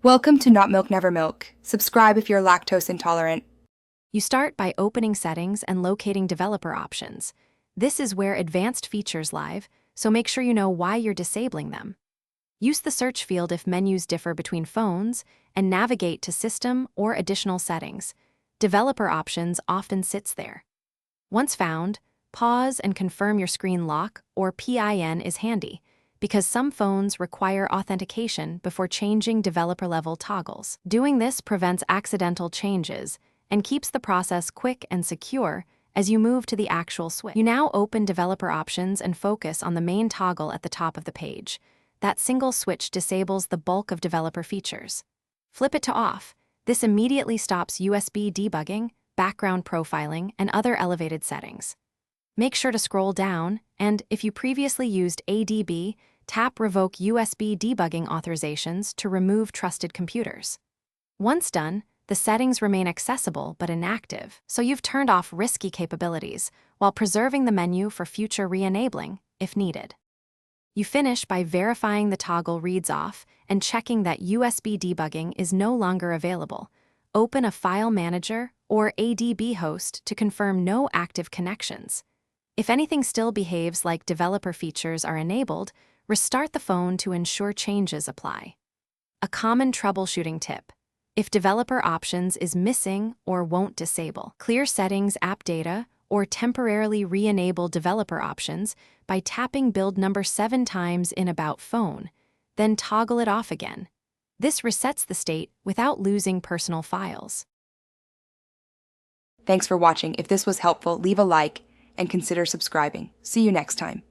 Welcome to Not Milk Never Milk. Subscribe if you're lactose intolerant. You start by opening Settings and locating Developer Options. This is where advanced features live, so make sure you know why you're disabling them. Use the search field if menus differ between phones, and navigate to System or Additional Settings. Developer Options often sits there. Once found, pause and confirm your screen lock or PIN is handy, because some phones require authentication before changing developer-level toggles. Doing this prevents accidental changes and keeps the process quick and secure as you move to the actual switch. You now open Developer Options and focus on the main toggle at the top of the page. That single switch disables the bulk of developer features. Flip it to off. This immediately stops USB debugging, background profiling, and other elevated settings. Make sure to scroll down, and if you previously used ADB, tap Revoke USB debugging authorizations to remove trusted computers. Once done, the settings remain accessible but inactive, so you've turned off risky capabilities while preserving the menu for future re-enabling if needed. You finish by verifying the toggle reads off and checking that USB debugging is no longer available. Open a file manager or ADB host to confirm no active connections. If anything still behaves like developer features are enabled, restart the phone to ensure changes apply. A common troubleshooting tip: if Developer Options is missing or won't disable, clear Settings app data or temporarily re-enable Developer Options by tapping build number 7 times in About Phone, then toggle it off again. This resets the state without losing personal files. Thanks for watching. If this was helpful, leave a like and consider subscribing. See you next time.